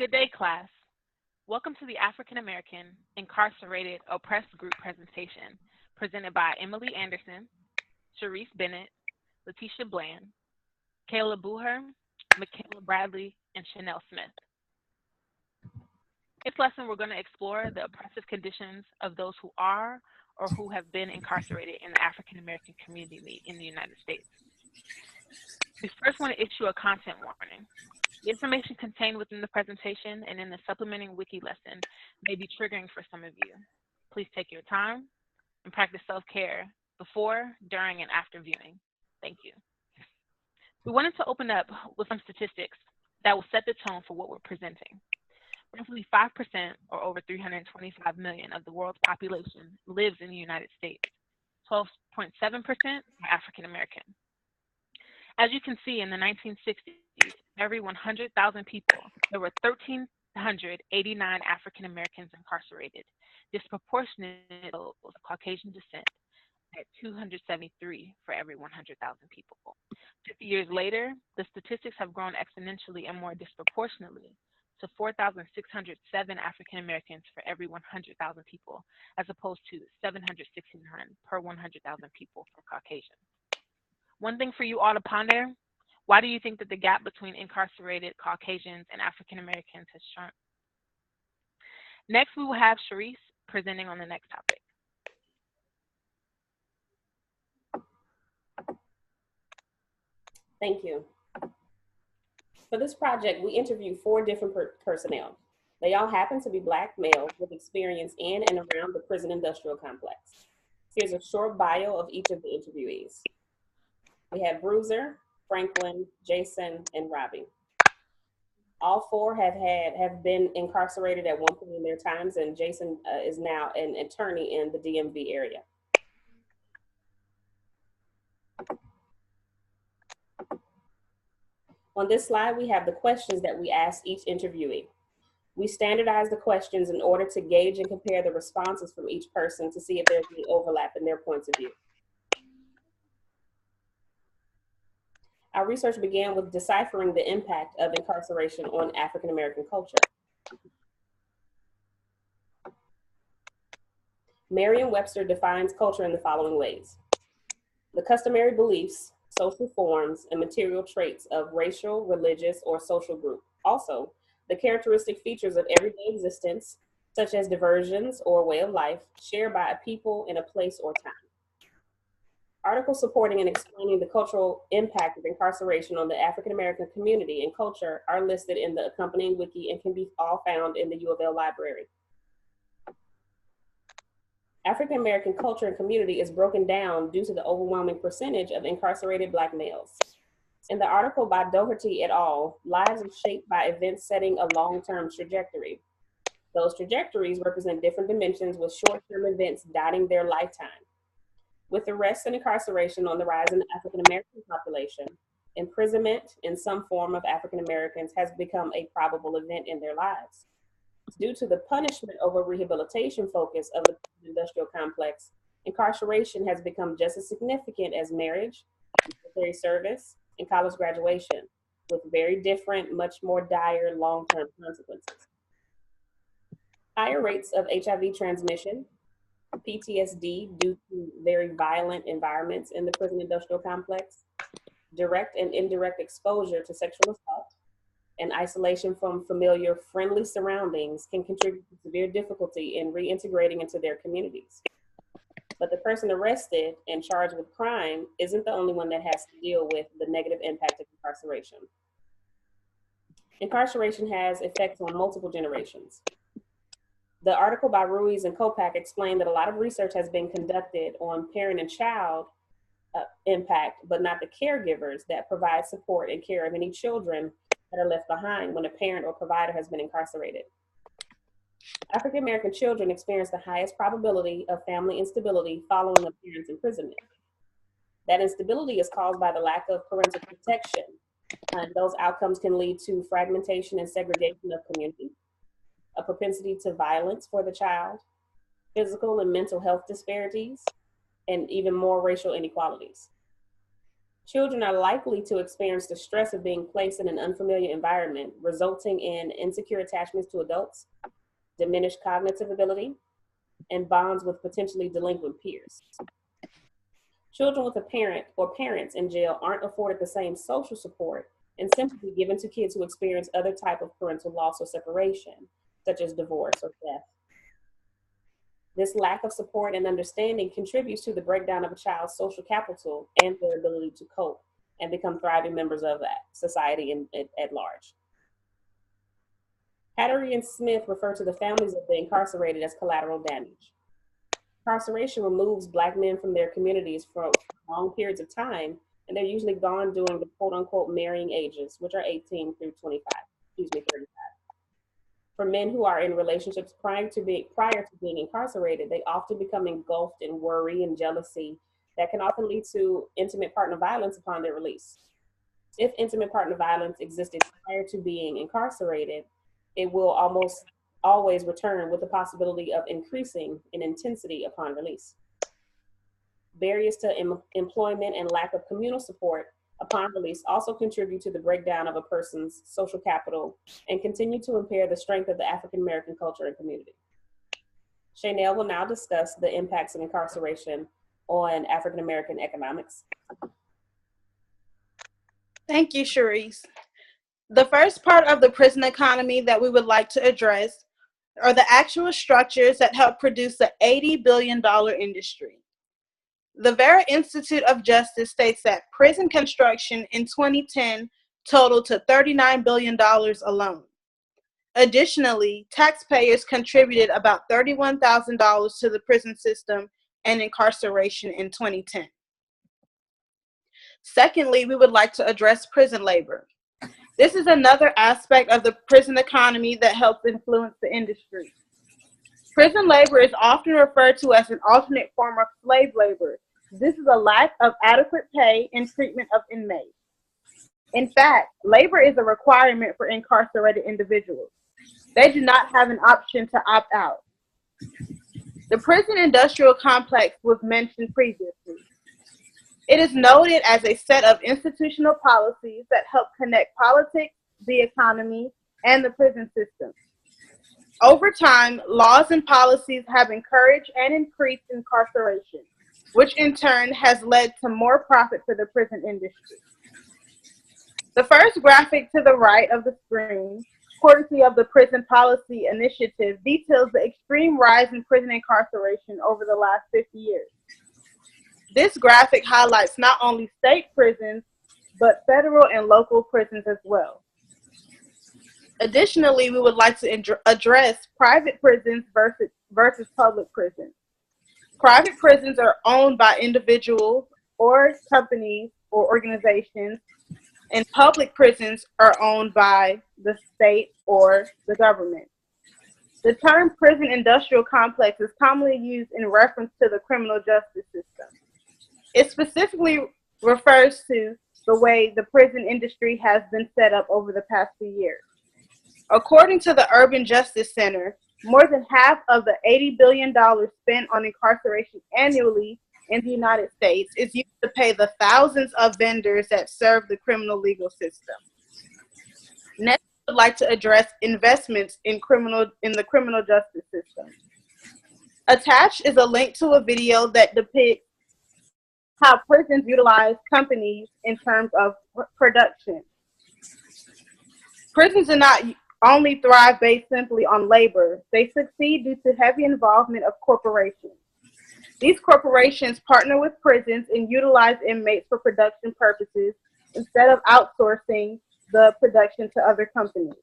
Good day, class. Welcome to the African American Incarcerated Oppressed Group presentation presented by Emily Anderson, Sharice Bennett, Letitia Bland, Kayla Booher, Michaela Bradley, and Chanel Smith. In this lesson, we're going to explore the oppressive conditions of those who are or who have been incarcerated in the African American community in the United States. We first want to issue a content warning. The information contained within the presentation and in the supplementing wiki lesson may be triggering for some of you. Please take your time and practice self-care before, during, and after viewing. Thank you. We wanted to open up with some statistics that will set the tone for what we're presenting. Roughly 5%, or over 325 million, of the world's population lives in the United States. 12.7% are African American. As you can see, in the 1960s, every 100,000 people, there were 1,389 African Americans incarcerated, disproportionate of Caucasian descent at 273 for every 100,000 people. 50 years later, the statistics have grown exponentially and more disproportionately to 4,607 African Americans for every 100,000 people, as opposed to 769 per 100,000 people for Caucasians. One thing for you all to ponder: why do you think that the gap between incarcerated Caucasians and African Americans has shrunk? Next, we will have Sharice presenting on the next topic. Thank you. For this project, we interviewed 4 different personnel. They all happen to be Black males with experience in and around the prison industrial complex. Here's a short bio of each of the interviewees. We have Bruiser, Franklin, Jason, and Robbie. All 4 have been incarcerated at one point in their times, and Jason is now an attorney in the DMV area. On this slide, we have the questions that we asked each interviewee. We standardized the questions in order to gauge and compare the responses from each person to see if there's any overlap in their points of view. Our research began with deciphering the impact of incarceration on African American culture. Merriam-Webster defines culture in the following ways: the customary beliefs, social forms, and material traits of racial, religious, or social group. Also, the characteristic features of everyday existence, such as diversions or way of life, shared by a people in a place or time. Articles supporting and explaining the cultural impact of incarceration on the African American community and culture are listed in the accompanying wiki and can be all found in the U of L library. African American culture and community is broken down due to the overwhelming percentage of incarcerated Black males. In the article by Doherty et al., lives are shaped by events setting a long-term trajectory. Those trajectories represent different dimensions with short-term events dotting their lifetime. With arrest and incarceration on the rise in the African American population, imprisonment in some form of African Americans has become a probable event in their lives. Due to the punishment over rehabilitation focus of the industrial complex, incarceration has become just as significant as marriage, military service, and college graduation, with very different, much more dire long-term consequences. Higher rates of HIV transmission, PTSD due to very violent environments in the prison industrial complex, direct and indirect exposure to sexual assault, and isolation from familiar, friendly surroundings can contribute to severe difficulty in reintegrating into their communities. But the person arrested and charged with crime isn't the only one that has to deal with the negative impact of incarceration. Incarceration has effects on multiple generations. The article by Ruiz and Kopak explained that a lot of research has been conducted on parent and child impact, but not the caregivers that provide support and care of any children that are left behind when a parent or provider has been incarcerated. African American children experience the highest probability of family instability following a parent's imprisonment. That instability is caused by the lack of parental protection, and those outcomes can lead to fragmentation and segregation of community, a propensity to violence for the child, physical and mental health disparities, and even more racial inequalities. Children are likely to experience the stress of being placed in an unfamiliar environment, resulting in insecure attachments to adults, diminished cognitive ability, and bonds with potentially delinquent peers. Children with a parent or parents in jail aren't afforded the same social support and sympathy given to kids who experience other type of parental loss or separation, such as divorce or death. This lack of support and understanding contributes to the breakdown of a child's social capital and their ability to cope and become thriving members of that society at large. Hattery and Smith refer to the families of the incarcerated as collateral damage. Incarceration removes Black men from their communities for long periods of time, and they're usually gone during the quote unquote marrying ages, which are 18 through 35, 35. For men who are in relationships prior to being incarcerated, they often become engulfed in worry and jealousy that can often lead to intimate partner violence upon their release. If intimate partner violence existed prior to being incarcerated, it will almost always return with the possibility of increasing in intensity upon release. Barriers to employment and lack of communal support upon release also contribute to the breakdown of a person's social capital and continue to impair the strength of the African American culture and community. Chanel will now discuss the impacts of incarceration on African American economics. Thank you, Cherise. The first part of the prison economy that we would like to address are the actual structures that help produce the $80 billion industry. The Vera Institute of Justice states that prison construction in 2010 totaled to $39 billion alone. Additionally, taxpayers contributed about $31,000 to the prison system and incarceration in 2010. Secondly, we would like to address prison labor. This is another aspect of the prison economy that helps influence the industry. Prison labor is often referred to as an alternate form of slave labor. This is a lack of adequate pay and treatment of inmates. In fact, labor is a requirement for incarcerated individuals. They do not have an option to opt out. The prison industrial complex was mentioned previously. It is noted as a set of institutional policies that help connect politics, the economy, and the prison system. Over time, laws and policies have encouraged and increased incarceration, which in turn has led to more profit for the prison industry. The first graphic to the right of the screen, courtesy of the Prison Policy Initiative, details the extreme rise in prison incarceration over the last 50 years. This graphic highlights not only state prisons, but federal and local prisons as well. Additionally, we would like to address private prisons versus public prisons. Private prisons are owned by individuals or companies or organizations, and public prisons are owned by the state or the government. The term prison industrial complex is commonly used in reference to the criminal justice system. It specifically refers to the way the prison industry has been set up over the past few years. According to the Urban Justice Center, more than half of the $80 billion spent on incarceration annually in the United States is used to pay the thousands of vendors that serve the criminal legal system. Next, I would like to address investments in the criminal justice system. Attached is a link to a video that depicts how prisons utilize companies in terms of production. Prisons do not only thrive based simply on labor. They succeed due to heavy involvement of corporations. These corporations partner with prisons and utilize inmates for production purposes instead of outsourcing the production to other companies.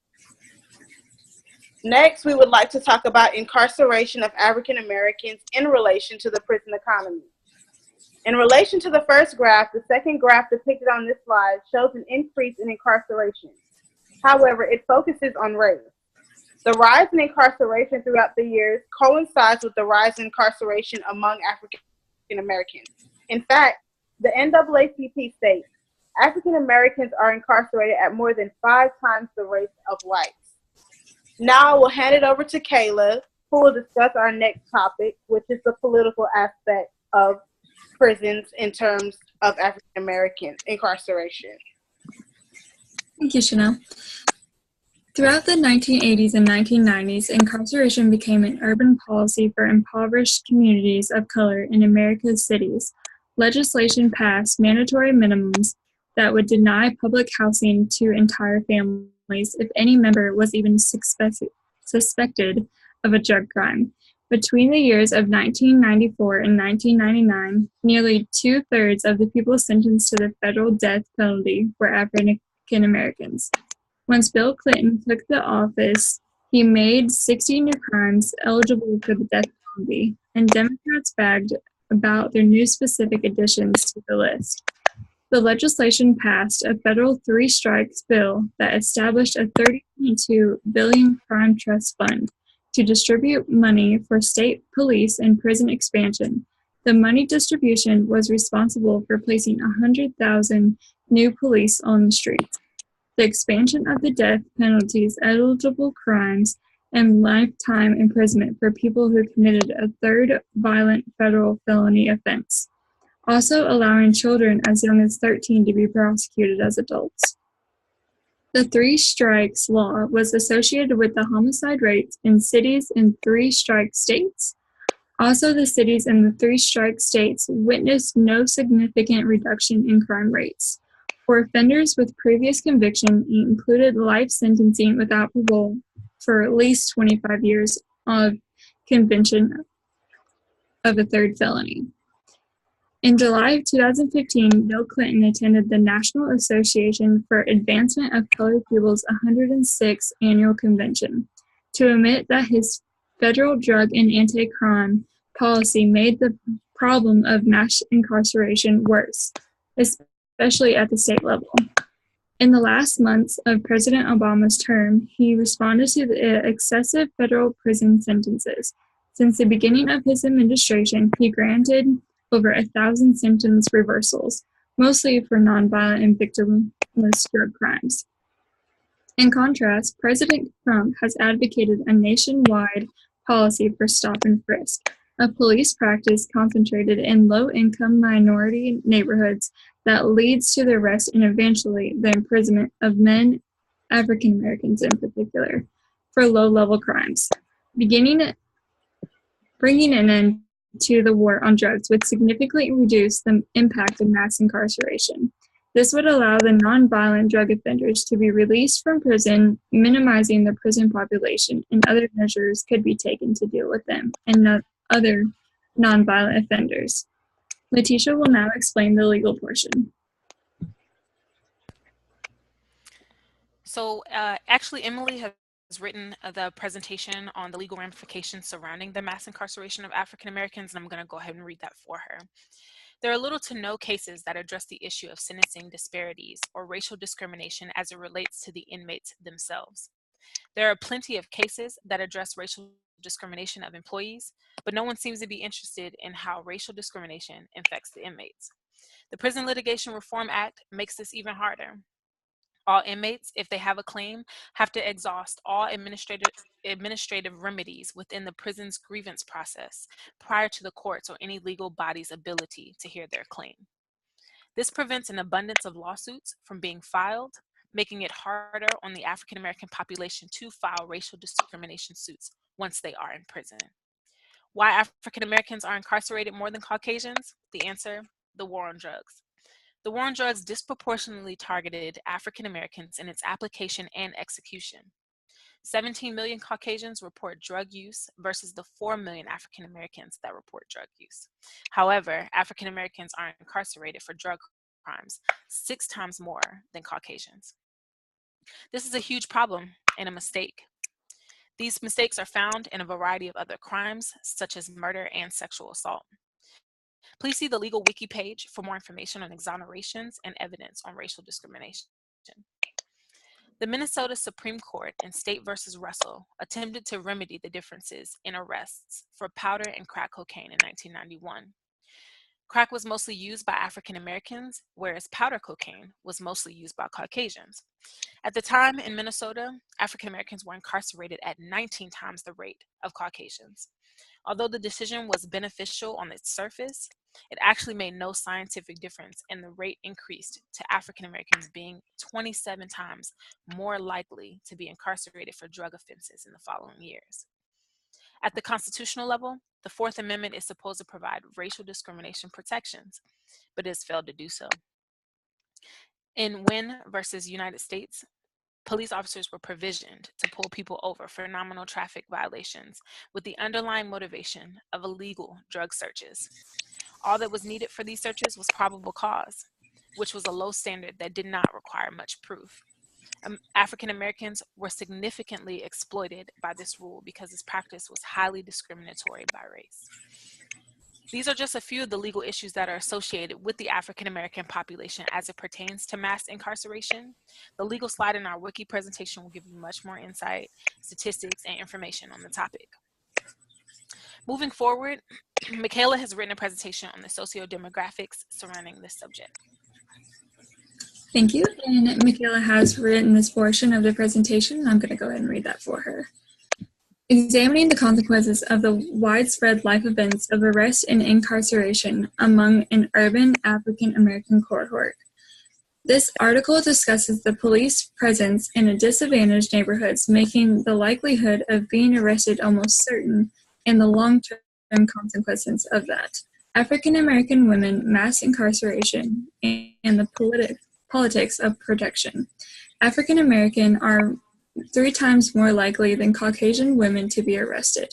Next, we would like to talk about incarceration of African Americans in relation to the prison economy. In relation to the first graph, the second graph depicted on this slide shows an increase in incarceration. However, it focuses on race. The rise in incarceration throughout the years coincides with the rise in incarceration among African Americans. In fact, the NAACP states African Americans are incarcerated at more than 5 times the rate of whites. Now I will hand it over to Kayla, who will discuss our next topic, which is the political aspect of prisons in terms of African American incarceration? Thank you, Chanel. Throughout the 1980s and 1990s, incarceration became an urban policy for impoverished communities of color in America's cities. Legislation passed mandatory minimums that would deny public housing to entire families if any member was even suspected of a drug crime. Between the years of 1994 and 1999, nearly two-thirds of the people sentenced to the federal death penalty were African Americans. Once Bill Clinton took the office, he made 60 new crimes eligible for the death penalty, and Democrats bragged about their new specific additions to the list. The legislation passed a federal three strikes bill that established a $30.2 billion crime trust fund to distribute money for state police and prison expansion. The money distribution was responsible for placing 100,000 new police on the streets. The expansion of the death penalty's eligible crimes and lifetime imprisonment for people who committed a third violent federal felony offense, also allowing children as young as 13 to be prosecuted as adults. The three strikes law was associated with the homicide rates in cities in three strike states. Also, the cities in the three strike states witnessed no significant reduction in crime rates. For offenders with previous conviction, it included life sentencing without parole for at least 25 years of conviction of a third felony. In July of 2015, Bill Clinton attended the National Association for Advancement of Colored People's 106th annual convention to admit that his federal drug and anti-crime policy made the problem of mass incarceration worse, especially at the state level. In the last months of President Obama's term, he responded to the excessive federal prison sentences. Since the beginning of his administration, he granted over 1,000 sentence reversals, mostly for nonviolent and victimless drug crimes. In contrast, President Trump has advocated a nationwide policy for stop and frisk, a police practice concentrated in low-income minority neighborhoods that leads to the arrest and eventually the imprisonment of men, African Americans in particular, for low-level crimes, bringing an end to the war on drugs would significantly reduce the impact of mass incarceration. This would allow the nonviolent drug offenders to be released from prison, minimizing the prison population, and other measures could be taken to deal with them and other nonviolent offenders. Letitia will now explain the legal portion. So actually, Emily has written the presentation on the legal ramifications surrounding the mass incarceration of African Americans, and I'm going to go ahead and read that for her. There are little to no cases that address the issue of sentencing disparities or racial discrimination as it relates to the inmates themselves. There are plenty of cases that address racial discrimination of employees, but no one seems to be interested in how racial discrimination affects the inmates. The Prison Litigation Reform Act makes this even harder. All inmates, if they have a claim, have to exhaust all administrative remedies within the prison's grievance process prior to the courts or any legal body's ability to hear their claim. This prevents an abundance of lawsuits from being filed, making it harder on the African American population to file racial discrimination suits once they are in prison. Why African Americans are incarcerated more than Caucasians? The answer: the war on drugs. The war on drugs disproportionately targeted African Americans in its application and execution. 17 million Caucasians report drug use versus the 4 million African Americans that report drug use. However, African Americans are incarcerated for drug crimes 6 times more than Caucasians. This is a huge problem and a mistake. These mistakes are found in a variety of other crimes, such as murder and sexual assault. Please see the Legal Wiki page for more information on exonerations and evidence on racial discrimination. The Minnesota Supreme Court in State v. Russell attempted to remedy the differences in arrests for powder and crack cocaine in 1991. Crack was mostly used by African Americans, whereas powder cocaine was mostly used by Caucasians. At the time in Minnesota, African Americans were incarcerated at 19 times the rate of Caucasians. Although the decision was beneficial on its surface, it actually made no scientific difference, and the rate increased to African Americans being 27 times more likely to be incarcerated for drug offenses in the following years. At the constitutional level, the Fourth Amendment is supposed to provide racial discrimination protections, but it has failed to do so. In Wynn versus United States, police officers were provisioned to pull people over for nominal traffic violations with the underlying motivation of illegal drug searches. All that was needed for these searches was probable cause, which was a low standard that did not require much proof. African Americans were significantly exploited by this rule because this practice was highly discriminatory by race. These are just a few of the legal issues that are associated with the African American population as it pertains to mass incarceration. The legal slide in our wiki presentation will give you much more insight, statistics, and information on the topic. Moving forward, Michaela has written a presentation on the socio-demographics surrounding this subject. Thank you. And Michaela has written this portion of the presentation. I'm going to go ahead and read that for her. Examining the consequences of the widespread life events of arrest and incarceration among an urban African American cohort. This article discusses the police presence in disadvantaged neighborhoods, making the likelihood of being arrested almost certain and the long-term consequences of that. African American women, mass incarceration, and the politics of protection. African American are 3 times more likely than Caucasian women to be arrested.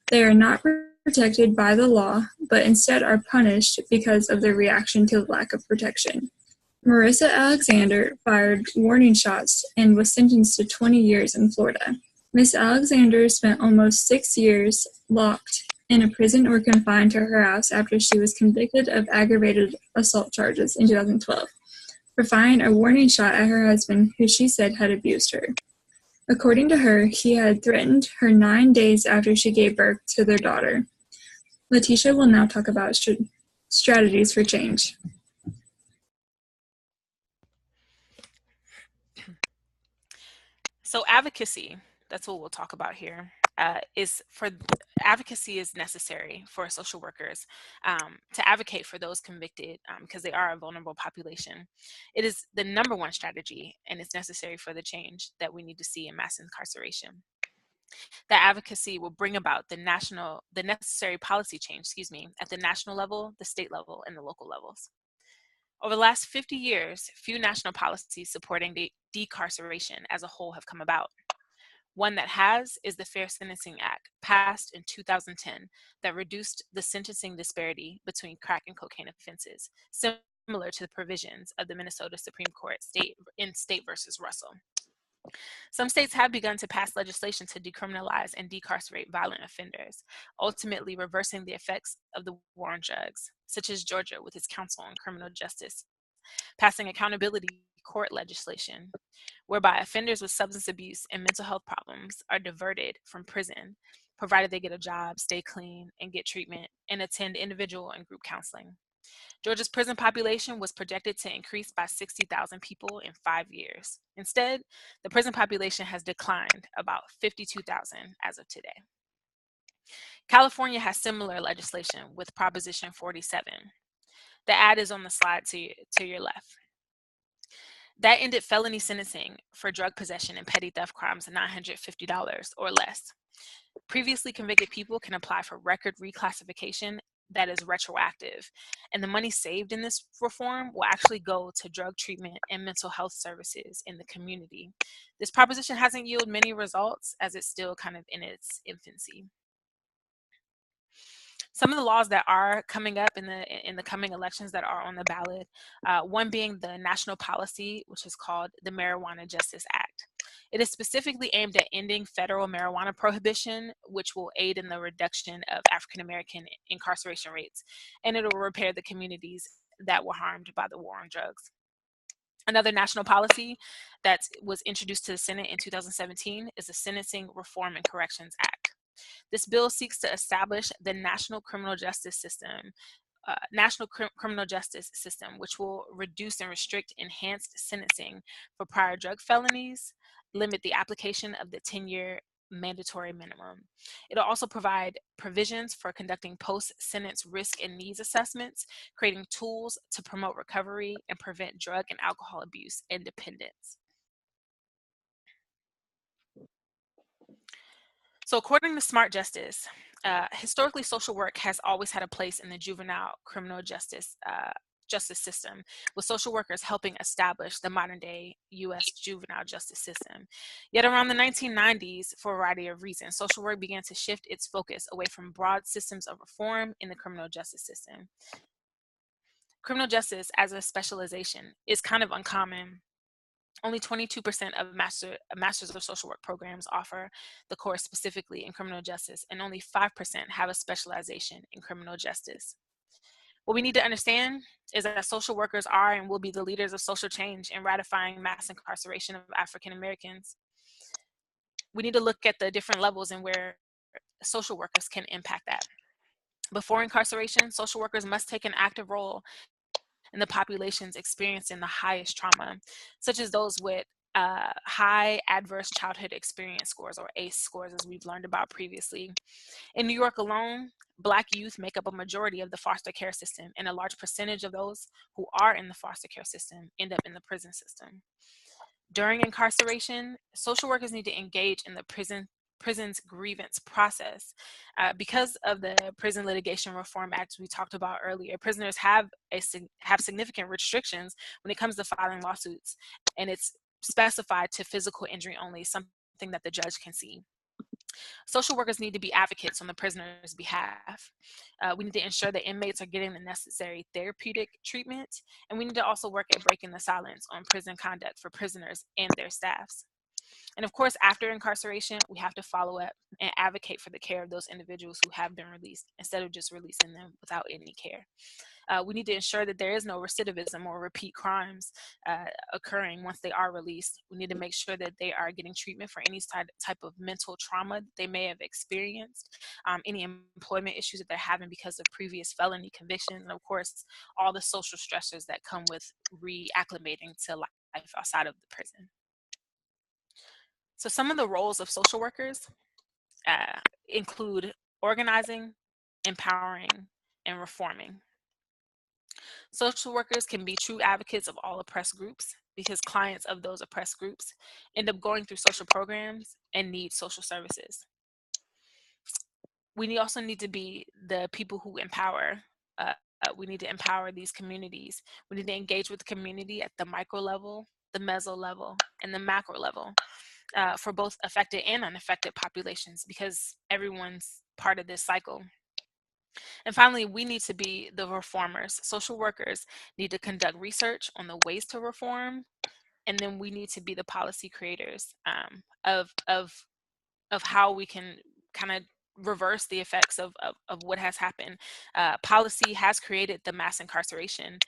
They are not protected by the law, but instead are punished because of their reaction to the lack of protection. Marissa Alexander fired warning shots and was sentenced to 20 years in Florida. Miss Alexander spent almost 6 years locked in a prison or confined to her house after she was convicted of aggravated assault charges in 2012 for firing a warning shot at her husband, who she said had abused her. According to her, he had threatened her 9 days after she gave birth to their daughter. Letitia will now talk about strategies for change. So advocacy, that's what we'll talk about here, advocacy is necessary for social workers to advocate for those convicted because they are a vulnerable population. It is the #1 strategy, and it's necessary for the change that we need to see in mass incarceration. That advocacy will bring about the necessary policy change, at the national level, the state level, and the local levels. Over the last 50 years, few national policies supporting decarceration as a whole have come about. One that has is the Fair Sentencing Act, passed in 2010, that reduced the sentencing disparity between crack and cocaine offenses, similar to the provisions of the Minnesota Supreme Court in State versus Russell. Some states have begun to pass legislation to decriminalize and decarcerate violent offenders, ultimately reversing the effects of the war on drugs, such as Georgia with its Council on Criminal Justice, passing accountability court legislation, whereby offenders with substance abuse and mental health problems are diverted from prison, provided they get a job, stay clean, and get treatment, and attend individual and group counseling. Georgia's prison population was projected to increase by 60,000 people in 5 years. Instead, the prison population has declined about 52,000 as of today. California has similar legislation with Proposition 47. The ad is on the slide to your left. That ended felony sentencing for drug possession and petty theft crimes at $950 or less. Previously convicted people can apply for record reclassification that is retroactive, and the money saved in this reform will actually go to drug treatment and mental health services in the community. This proposition hasn't yielded many results as it's still kind of in its infancy. Some of the laws that are coming up in the coming elections that are on the ballot, one being the national policy, which is called the Marijuana Justice Act. It is specifically aimed at ending federal marijuana prohibition, which will aid in the reduction of African American incarceration rates, and it will repair the communities that were harmed by the war on drugs. Another national policy that was introduced to the Senate in 2017 is the Sentencing Reform and Corrections Act. This bill seeks to establish the national criminal justice system national criminal justice system, which will reduce and restrict enhanced sentencing for prior drug felonies, limit the application of the 10-year mandatory minimum. It'll also provide provisions for conducting post-sentence risk and needs assessments, creating tools to promote recovery and prevent drug and alcohol abuse and dependence. So according to Smart Justice, historically social work has always had a place in the juvenile criminal justice system, with social workers helping establish the modern day U.S. juvenile justice system. Yet around the 1990s, for a variety of reasons, social work began to shift its focus away from broad systems of reform in the criminal justice system. Criminal justice as a specialization is kind of uncommon. Only 22% of Masters of Social Work programs offer the course specifically in criminal justice, and only 5% have a specialization in criminal justice. What we need to understand is that social workers are and will be the leaders of social change in ratifying mass incarceration of African Americans. We need to look at the different levels and where social workers can impact that. Before incarceration, social workers must take an active role in the populations experiencing the highest trauma, such as those with high adverse childhood experience scores, or ACE scores, as we've learned about previously. In New York alone, Black youth make up a majority of the foster care system, and a large percentage of those who are in the foster care system end up in the prison system. During incarceration, social workers need to engage in the prison's grievance process. Because of the Prison Litigation Reform Act we talked about earlier, prisoners have significant restrictions when it comes to filing lawsuits, and it's specified to physical injury only, something that the judge can see. Social workers need to be advocates on the prisoner's behalf. We need to ensure that inmates are getting the necessary therapeutic treatment, and we need to also work at breaking the silence on prison conduct for prisoners and their staffs. And of course, after incarceration, we have to follow up and advocate for the care of those individuals who have been released, instead of just releasing them without any care. We need to ensure that there is no recidivism or repeat crimes occurring once they are released. We need to make sure that they are getting treatment for any type of mental trauma that they may have experienced, any employment issues that they're having because of previous felony convictions, and of course, all the social stressors that come with reacclimating to life outside of the prison. So some of the roles of social workers include organizing, empowering, and reforming. Social workers can be true advocates of all oppressed groups, because clients of those oppressed groups end up going through social programs and need social services. We also need to be the people who empower. We need to empower these communities. We need to engage with the community at the micro level, the meso level, and the macro level. For both affected and unaffected populations, because everyone's part of this cycle. And finally, we need to be the reformers. Social workers need to conduct research on the ways to reform, and then we need to be the policy creators of how we can kind of reverse the effects of what has happened. Policy has created the mass incarceration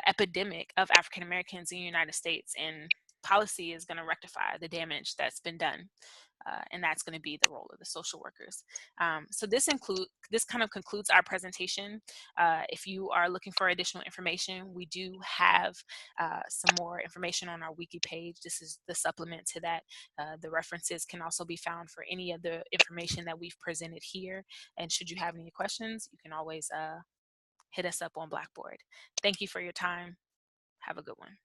epidemic of African Americans in the United States, and policy is going to rectify the damage that's been done. And that's going to be the role of the social workers. So this kind of concludes our presentation. If you are looking for additional information, we do have some more information on our wiki page. This is the supplement to that. The references can also be found for any of the information that we've presented here. And should you have any questions, you can always hit us up on Blackboard. Thank you for your time. Have a good one.